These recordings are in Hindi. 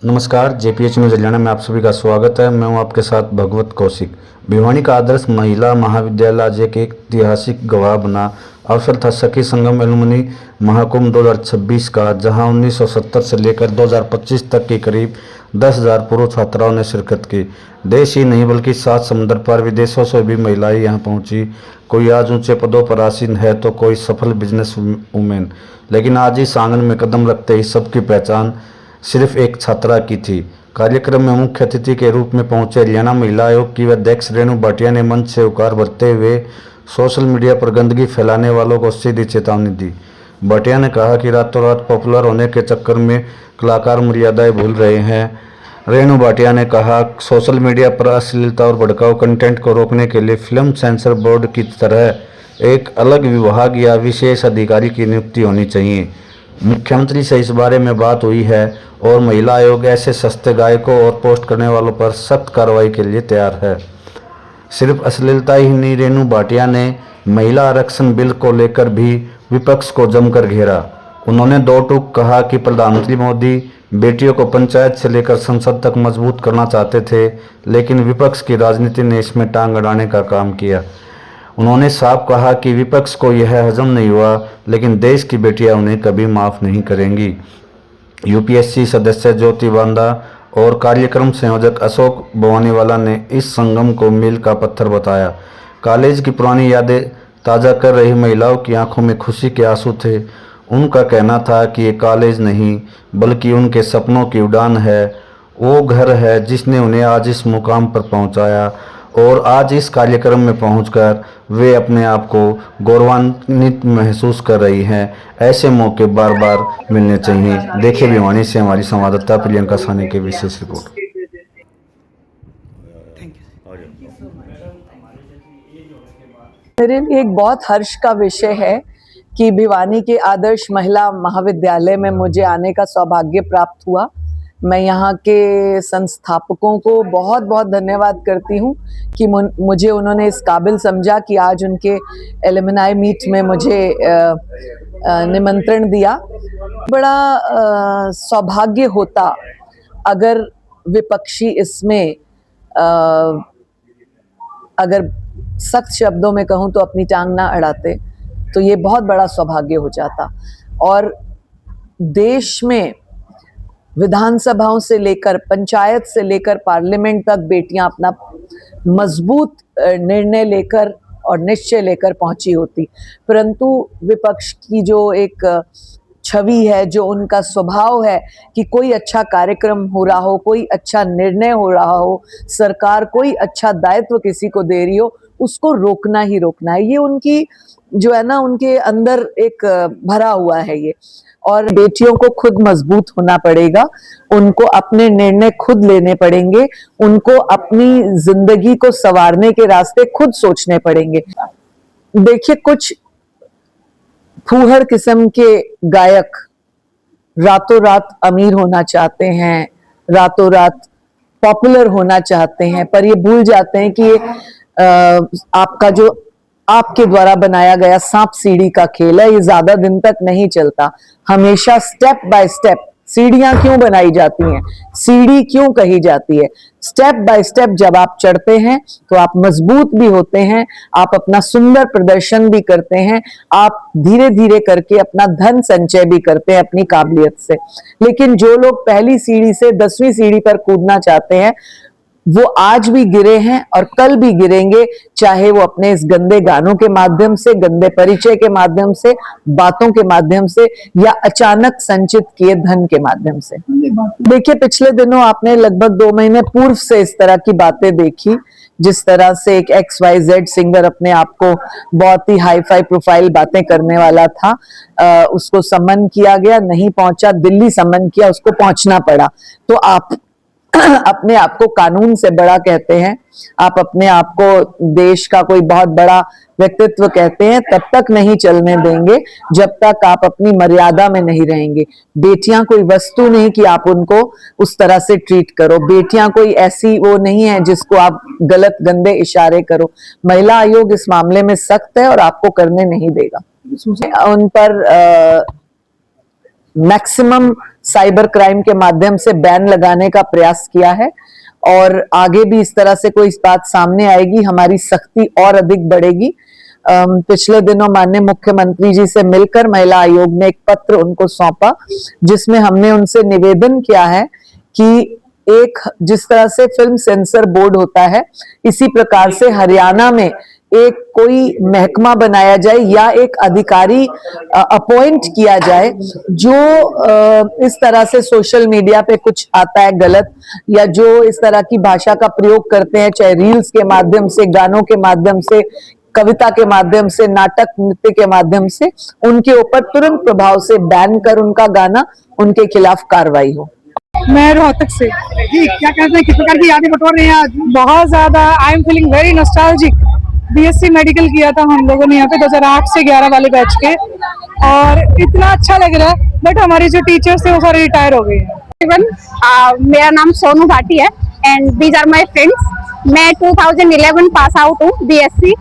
नमस्कार, जेपीएच न्यूज हरियाणा में आप सभी का स्वागत है। मैं हूं आपके साथ भगवत कौशिक। भिवानी का आदर्श महिला महाविद्यालय आज एक ऐतिहासिक गवाह बना। अवसर था सखी संगम एलुमनी महाकुंभ 2026 का, जहां 1970 से लेकर 2025 तक के करीब 10,000 पूर्व छात्राओं ने शिरकत की। देश ही नहीं बल्कि 7 समुद्र पार विदेशों से भी महिलाएं यहां पहुंची। कोई आज ऊंचे पदों पर आसीन है तो कोई सफल बिजनेस वुमेन, लेकिन आज इस आंगन में कदम रखते ही सबकी पहचान सिर्फ एक छात्रा की थी। कार्यक्रम में मुख्य अतिथि के रूप में पहुंचे हरियाणा महिला आयोग की अध्यक्ष रेणु भाटिया ने मंच से उकार भरते हुए सोशल मीडिया पर गंदगी फैलाने वालों को सीधी चेतावनी दी। भाटिया ने कहा कि रातों रात पॉपुलर होने के चक्कर में कलाकार मर्यादाएं भूल रहे हैं। रेणु भाटिया ने कहा, सोशल मीडिया पर अश्लीलता और भड़काऊ कंटेंट को रोकने के लिए फिल्म सेंसर बोर्ड की तरह एक अलग विभाग या विशेष अधिकारी की नियुक्ति होनी चाहिए। मुख्यमंत्री से इस बारे में बात हुई है और महिला आयोग ऐसे सस्ते गायकों और पोस्ट करने वालों पर सख्त कार्रवाई के लिए तैयार है। सिर्फ अश्लीलता ही नहीं, रेणु भाटिया ने महिला आरक्षण बिल को लेकर भी विपक्ष को जमकर घेरा। उन्होंने दो टूक कहा कि प्रधानमंत्री मोदी बेटियों को पंचायत से लेकर संसद तक मजबूत करना चाहते थे, लेकिन विपक्ष की राजनीति ने इसमें टांग अड़ाने का काम किया। उन्होंने साफ कहा कि विपक्ष को यह हजम नहीं हुआ, लेकिन देश की बेटियां उन्हें कभी माफ़ नहीं करेंगी। यूपीएससी सदस्य ज्योति बांदा और कार्यक्रम संयोजक अशोक भवानीवाला ने इस संगम को मील का पत्थर बताया। कॉलेज की पुरानी यादें ताज़ा कर रही महिलाओं की आंखों में खुशी के आंसू थे। उनका कहना था कि ये कॉलेज नहीं बल्कि उनके सपनों की उड़ान है, वो घर है जिसने उन्हें आज इस मुकाम पर पहुंचाया, और आज इस कार्यक्रम में पहुंचकर वे अपने आप को गौरवान्वित महसूस कर रही हैं। ऐसे मौके बार बार मिलने चाहिए। देखिए भिवानी से हमारी संवाददाता प्रियंका सानी की विशेष रिपोर्ट। मेरे लिए एक बहुत हर्ष का विषय है कि भिवानी के आदर्श महिला महाविद्यालय में मुझे आने का सौभाग्य प्राप्त हुआ। मैं यहाँ के संस्थापकों को बहुत बहुत धन्यवाद करती हूँ कि मुझे उन्होंने इस काबिल समझा कि आज उनके एलुमनाई मीट में मुझे निमंत्रण दिया। बड़ा सौभाग्य होता अगर विपक्षी इसमें अगर सख्त शब्दों में कहूँ तो अपनी टांग ना अड़ाते, तो ये बहुत बड़ा सौभाग्य हो जाता। और देश में विधानसभाओं से लेकर पंचायत से लेकर पार्लियामेंट तक बेटियां अपना मजबूत निर्णय लेकर और निश्चय लेकर पहुंची होती, परंतु विपक्ष की जो एक छवि है, जो उनका स्वभाव है कि कोई अच्छा कार्यक्रम हो रहा हो, कोई अच्छा निर्णय हो रहा हो, सरकार कोई अच्छा दायित्व किसी को दे रही हो, उसको रोकना ही रोकना है। ये उनकी जो है ना, उनके अंदर एक भरा हुआ है ये। और बेटियों को खुद मजबूत होना पड़ेगा, उनको अपने निर्णय खुद लेने पड़ेंगे, उनको अपनी जिंदगी को संवारने के रास्ते खुद सोचने पड़ेंगे। देखिए, कुछ फूहड़ किस्म के गायक रातों रात अमीर होना चाहते हैं, रातों रात पॉपुलर होना चाहते हैं, पर ये भूल जाते हैं कि ये आपका जो आपके द्वारा बनाया गया सांप सीढ़ी का खेल है, ये ज्यादा दिन तक नहीं चलता। हमेशा स्टेप बाय स्टेप सीढ़ियां क्यों बनाई जाती हैं, सीढ़ी क्यों कही जाती है? स्टेप बाय स्टेप जब आप चढ़ते हैं तो आप मजबूत भी होते हैं, आप अपना सुंदर प्रदर्शन भी करते हैं, आप धीरे धीरे करके अपना धन संचय भी करते हैं अपनी काबिलियत से। लेकिन जो लोग पहली सीढ़ी से 10वीं सीढ़ी पर कूदना चाहते हैं, वो आज भी गिरे हैं और कल भी गिरेंगे, चाहे वो अपने इस गंदे गानों के माध्यम से, गंदे परिचय के माध्यम से, बातों के माध्यम से, या अचानक संचित किए धन के माध्यम से। देखिए, पिछले दिनों आपने लगभग 2 महीने पूर्व से इस तरह की बातें देखी, जिस तरह से एक XYZ सिंगर अपने आप को बहुत ही हाई फाई प्रोफाइल बातें करने वाला था, उसको सम्मन किया गया, नहीं पहुंचा, दिल्ली सम्मन किया, उसको पहुंचना पड़ा। तो आप अपने आप को कानून से बड़ा कहते हैं, आप अपने आप को देश का कोई बहुत बड़ा व्यक्तित्व कहते हैं, तब तक नहीं चलने देंगे जब तक आप अपनी मर्यादा में नहीं रहेंगे। बेटियां कोई वस्तु नहीं कि आप उनको उस तरह से ट्रीट करो। बेटियां कोई ऐसी वो नहीं है जिसको आप गलत गंदे इशारे करो। महिला आयोग इस मामले में सख्त है और आपको करने नहीं देगा। उन पर मैक्सिमम साइबर क्राइम के माध्यम से बैन लगाने का प्रयास किया है और आगे भी इस तरह से कोई इस बात सामने आएगी हमारी सख्ती और अधिक बढ़ेगी। पिछले दिनों माननीय मुख्यमंत्री जी से मिलकर महिला आयोग ने एक पत्र उनको सौंपा जिसमें हमने उनसे निवेदन किया है कि एक जिस तरह से फिल्म सेंसर बोर्ड होता है इसी प्रकार से हरियाणा में एक कोई महकमा बनाया जाए या एक अधिकारी अपॉइंट किया जाए जो इस तरह से सोशल मीडिया पे कुछ आता है गलत या जो इस तरह की भाषा का प्रयोग करते हैं चाहे रील्स के माध्यम से, गानों के माध्यम से, कविता के माध्यम से, नाटक नृत्य के माध्यम से, उनके ऊपर तुरंत प्रभाव से बैन कर उनका गाना उनके खिलाफ कार्रवाई हो। मैं रोहतक से। जी, क्या कहते हैं, किस प्रकार की यादें बटोर रहे हैं आज? बहुत ज्यादा I am feeling very nostalgic. BSc medical किया था हम लोगों ने यहाँ पे 2008 से 11 वाले बैच के और इतना अच्छा लग रहा है, बट हमारे जो टीचर्स थे वो सारे रिटायर हो गए हैं। मेरा नाम सोनू भाटी है and these are my friends. मैं 2011 पास आउट हूँ बीएससी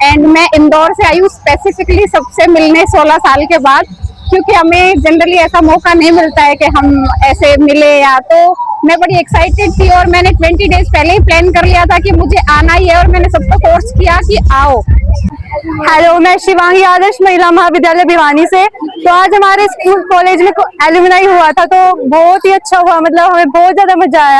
एंड मैं इंदौर से आई हूँ स्पेसिफिकली सबसे मिलने 16 साल के बाद, क्योंकि हमें जनरली ऐसा मौका नहीं मिलता है कि हम ऐसे मिले या, तो मैं बड़ी एक्साइटेड थी और मैंने 20 डेज पहले ही प्लान कर लिया था कि मुझे आना ही है और मैंने सबको फोर्स किया कि आओ। हेलो, मैं शिवांगी आदर्श महिला महाविद्यालय भिवानी से। तो आज हमारे स्कूल कॉलेज में एलुमनाई हुआ था तो बहुत ही अच्छा हुआ, मतलब हमें बहुत ज्यादा मजा आया।